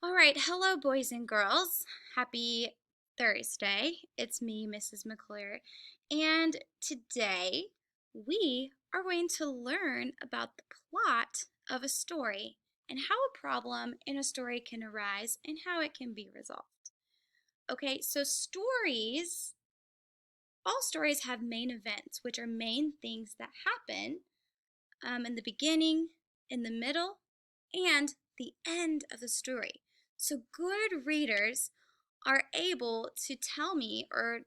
All right, hello, boys and girls. Happy Thursday. It's me, Mrs. McClure, and today we are going to learn about the plot of a story and how a problem in a story can arise and how it can be resolved. Okay, so all stories have main events, which are main things that happen in the beginning, in the middle, and the end of the story. So good readers are able to tell me, or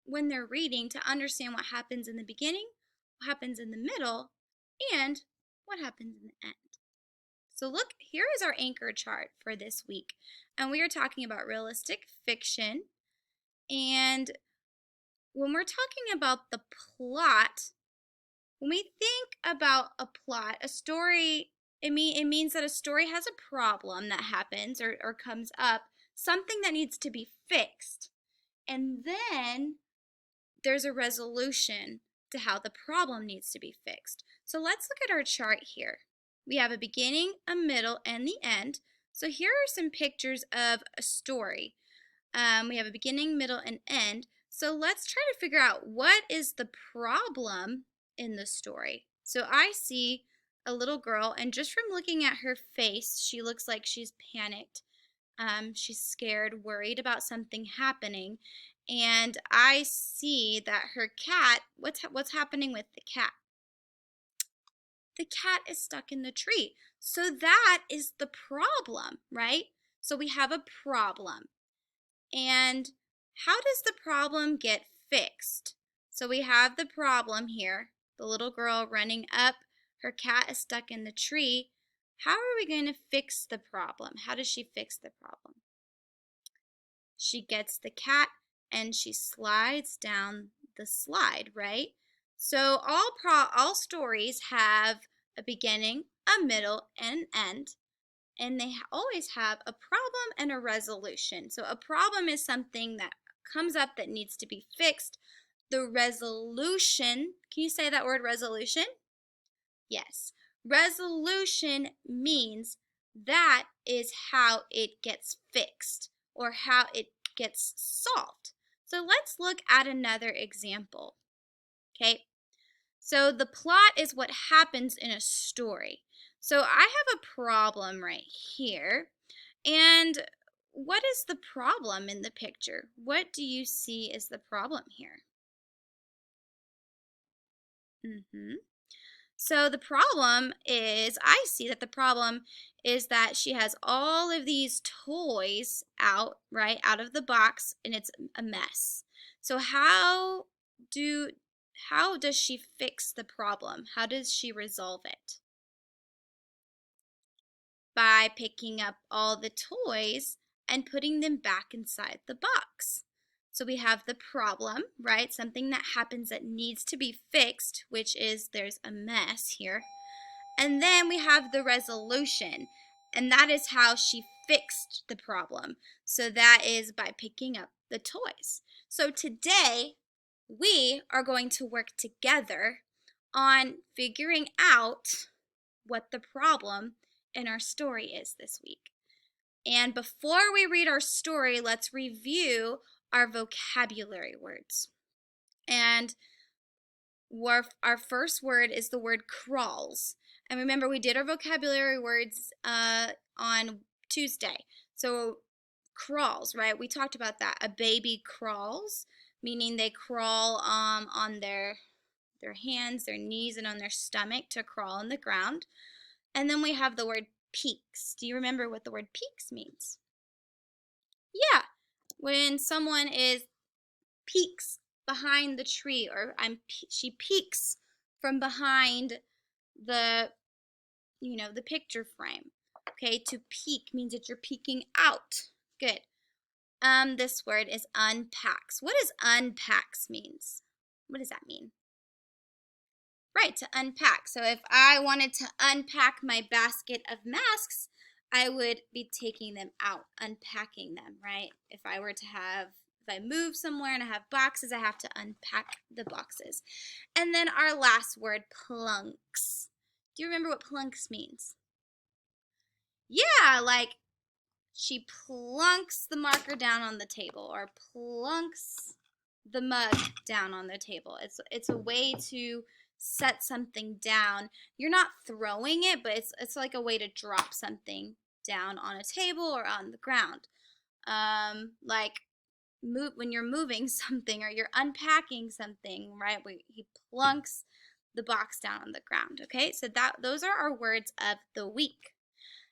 when they're reading, to understand what happens in the beginning, what happens in the middle, and what happens in the end. So look, here is our anchor chart for this week. And we are talking about realistic fiction. And when we're talking about the plot, when we think about a plot, a story, it means that a story has a problem that happens or comes up, something that needs to be fixed. And then there's a resolution to how the problem needs to be fixed. So let's look at our chart here. We have a beginning, a middle, and the end. So here are some pictures of a story. We have a beginning, middle, and end. So let's try to figure out what is the problem in the story. So I see a little girl, and just from looking at her face, she looks like she's panicked. She's scared, worried about something happening. And I see that her cat, what's happening with the cat? The cat is stuck in the tree. So that is the problem, right? So we have a problem. And how does the problem get fixed? So we have the problem here, the little girl running up, her cat is stuck in the tree. How are we going to fix the problem? How does she fix the problem? She gets the cat and she slides down the slide, right? So all stories have a beginning, a middle, and an end. And they always have a problem and a resolution. So a problem is something that comes up that needs to be fixed. The resolution, can you say that word resolution? Yes. Resolution means that is how it gets fixed or how it gets solved. So let's look at another example. Okay. So the plot is what happens in a story. So I have a problem right here. And what is the problem in the picture? What do you see as the problem here? So the problem is, I see that the problem is that she has all of these toys out, right, out of the box, and it's a mess. So how does she fix the problem? How does she resolve it? By picking up all the toys and putting them back inside the box. So we have the problem, right? Something that happens that needs to be fixed, which is there's a mess here. And then we have the resolution, and that is how she fixed the problem. So that is by picking up the toys. So today, we are going to work together on figuring out what the problem in our story is this week. And before we read our story, let's review our vocabulary words. And our first word is the word crawls. And remember, we did our vocabulary words on Tuesday. So crawls, right? We talked about that. A baby crawls, meaning they crawl on their hands, their knees, and on their stomach to crawl on the ground. And then we have the word peeks. Do you remember what the word peeks means? Yeah, when someone peeks behind the tree, or she peeks from behind the the picture frame. Okay, to peek means that you're peeking out. Good. This word is unpacks. What does unpacks means? What does that mean? Right, to unpack. So if I wanted to unpack my basket of masks, I would be taking them out, unpacking them, right? If I move somewhere and I have boxes, I have to unpack the boxes. And then our last word, plunks. Do you remember what plunks means? Yeah, like she plunks the marker down on the table, or plunks the mug down on the table. It's a way to set something down. You're not throwing it, but it's like a way to drop something down on a table or on the ground. Like when you're moving something or you're unpacking something, right? He plunks the box down on the ground. Okay, so those are our words of the week.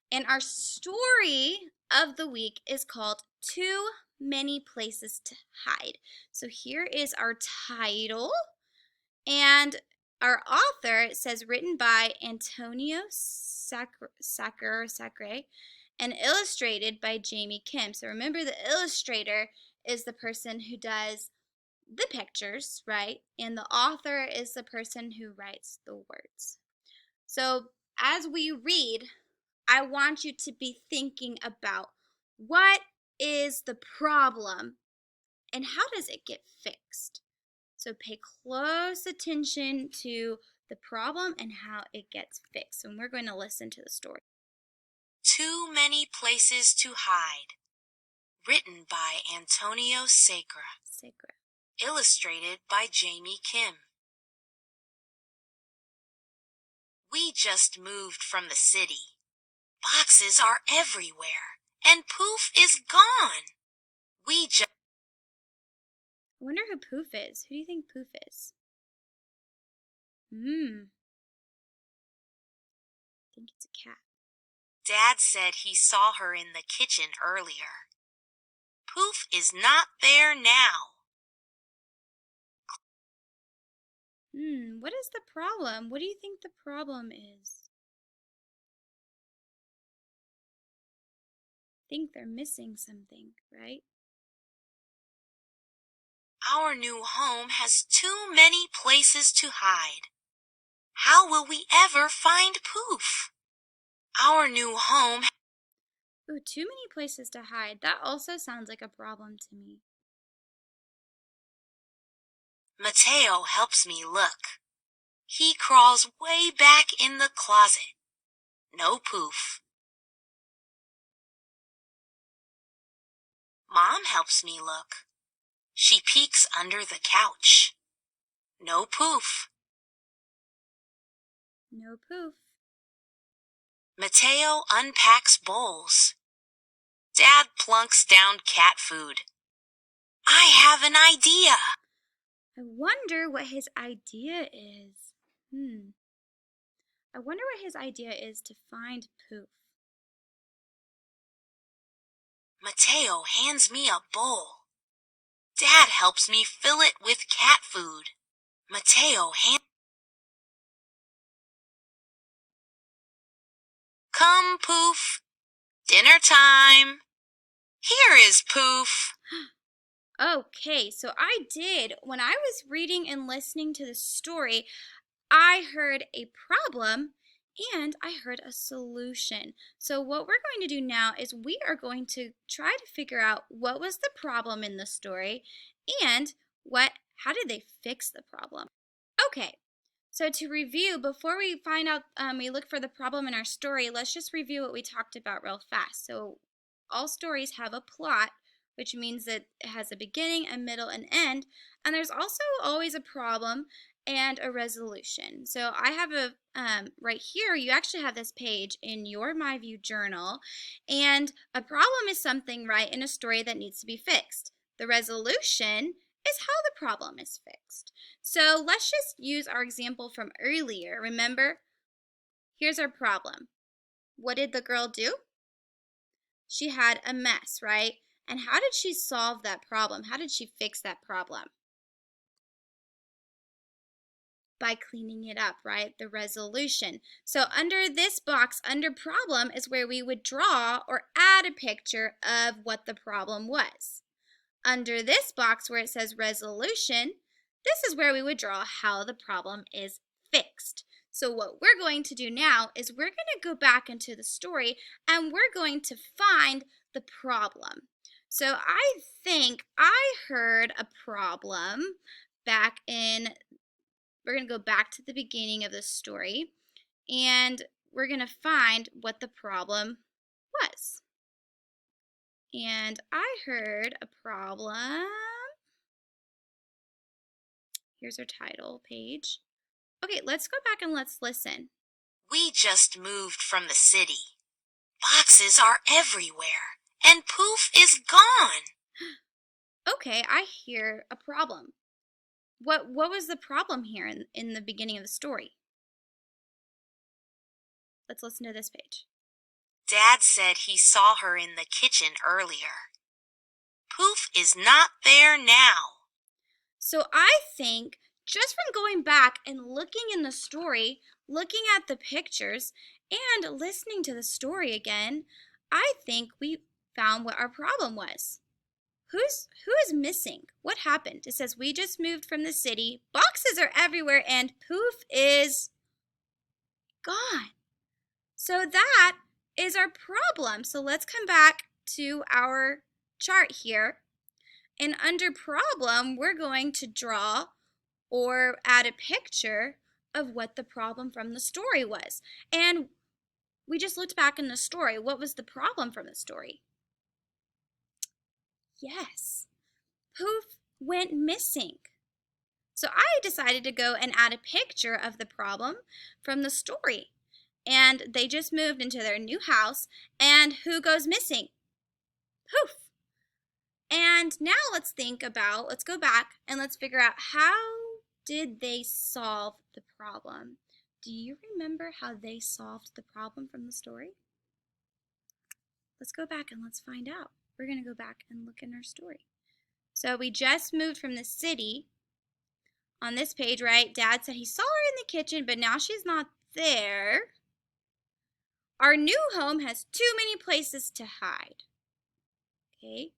And our story of the week is called Too Many Places to Hide. So here is our title, and our author, it says written by Antonio Sacre and illustrated by Jamie Kim. So remember, the illustrator is the person who does the pictures, right? And the author is the person who writes the words. So as we read, I want you to be thinking about what is the problem and how does it get fixed? So pay close attention to the problem and how it gets fixed. And we're going to listen to the story. Too Many Places to Hide, written by Antonio Sacre. Illustrated by Jamie Kim. We just moved from the city. Boxes are everywhere, and Poof is gone. I wonder who Poof is. Who do you think Poof is? I think it's a cat. Dad said he saw her in the kitchen earlier. Poof is not there now. What is the problem? What do you think the problem is? I think they're missing something, right? Our new home has too many places to hide. How will we ever find Poof? Our new home... Ooh, too many places to hide. That also sounds like a problem to me. Mateo helps me look. He crawls way back in the closet. No Poof. Mom helps me look. She peeks under the couch. No Poof. No Poof. Mateo unpacks bowls. Dad plunks down cat food. I have an idea. I wonder what his idea is. I wonder what his idea is to find Poof. Mateo hands me a bowl. Dad helps me fill it with cat food. Mateo hands... Come, Poof. Dinner time. Here is Poof. Okay, so when I was reading and listening to the story, I heard a problem and I heard a solution. So what we're going to do now is we are going to try to figure out what was the problem in the story and how did they fix the problem. Okay, so to review, before we find out, we look for the problem in our story, let's just review what we talked about real fast. So all stories have a plot, which means that it has a beginning, a middle, and end. And there's also always a problem and a resolution. So I have right here, you actually have this page in your MyView journal. And a problem is something, right, in a story that needs to be fixed. The resolution is how the problem is fixed. So let's just use our example from earlier. Remember, here's our problem. What did the girl do? She had a mess, right? And how did she solve that problem? How did she fix that problem? By cleaning it up, right? The resolution. So under this box, under problem, is where we would draw or add a picture of what the problem was. Under this box where it says resolution, this is where we would draw how the problem is fixed. So what we're going to do now is we're going to go back into the story and we're going to find the problem. So I think I heard a problem we're going to go back to the beginning of the story and we're going to find what the problem was. And I heard a problem. Here's our title page. Okay, let's go back and let's listen. We just moved from the city. Boxes are everywhere, and Poof is gone. Okay, I hear a problem. What was the problem here in the beginning of the story? Let's listen to this page. Dad said he saw her in the kitchen earlier. Poof is not there now. So I think just from going back and looking in the story, looking at the pictures, and listening to the story again, I think we found what our problem was. Who is missing? What happened? It says we just moved from the city. Boxes are everywhere and Poof is gone. So that is our problem. So let's come back to our chart here. And under problem, we're going to draw or add a picture of what the problem from the story was. And we just looked back in the story. What was the problem from the story? Yes, Poof went missing. So I decided to go and add a picture of the problem from the story. And they just moved into their new house, and who goes missing? Poof. And now let's go back and let's figure out how did they solve the problem? Do you remember how they solved the problem from the story? Let's go back and let's find out. We're going to go back and look in our story. So we just moved from the city. On this page, right, Dad said he saw her in the kitchen, but now she's not there. Our new home has too many places to hide. Okay.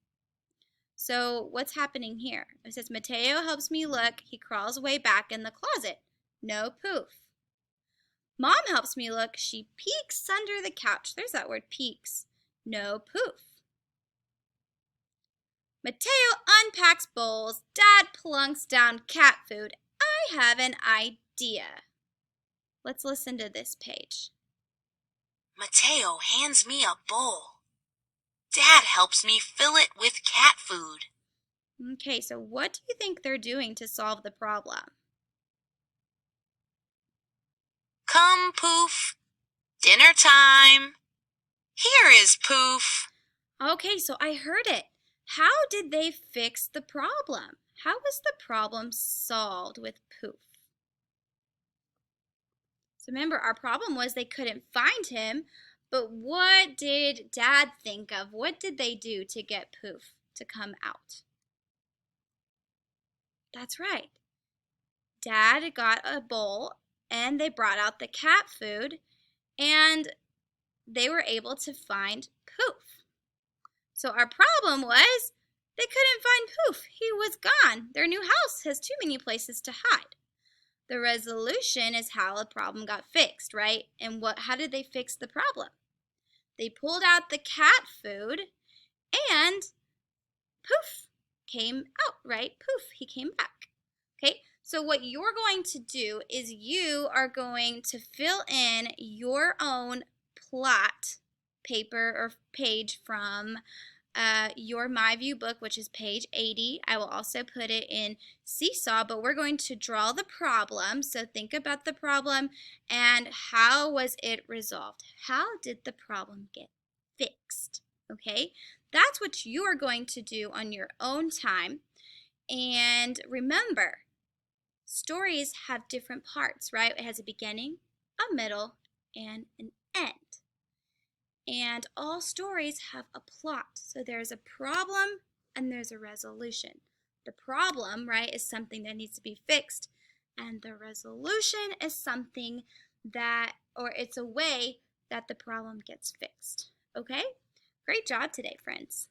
So what's happening here? It says, Mateo helps me look. He crawls way back in the closet. No Poof. Mom helps me look. She peeks under the couch. There's that word, peeks. No Poof. Mateo unpacks bowls. Dad plunks down cat food. I have an idea. Let's listen to this page. Mateo hands me a bowl. Dad helps me fill it with cat food. Okay, so what do you think they're doing to solve the problem? Come, Poof. Dinner time. Here is Poof. Okay, so I heard it. How did they fix the problem? How was the problem solved with Poof? So remember, our problem was they couldn't find him, but what did Dad think of? What did they do to get Poof to come out? That's right. Dad got a bowl and they brought out the cat food and they were able to find Poof. So our problem was they couldn't find Poof. He was gone. Their new house has too many places to hide. The resolution is how the problem got fixed, right? And how did they fix the problem? They pulled out the cat food and Poof came out, right? Poof, he came back. Okay, so what you're going to do is you are going to fill in your own plot paper or page from your MyView book, which is page 80. I will also put it in Seesaw, but we're going to draw the problem. So think about the problem and how was it resolved? How did the problem get fixed? Okay, that's what you are going to do on your own time. And remember, stories have different parts, right? It has a beginning, a middle, and an end. And all stories have a plot. So there's a problem and there's a resolution. The problem, right, is something that needs to be fixed. And the resolution is something that, or it's a way that the problem gets fixed. Okay? Great job today, friends.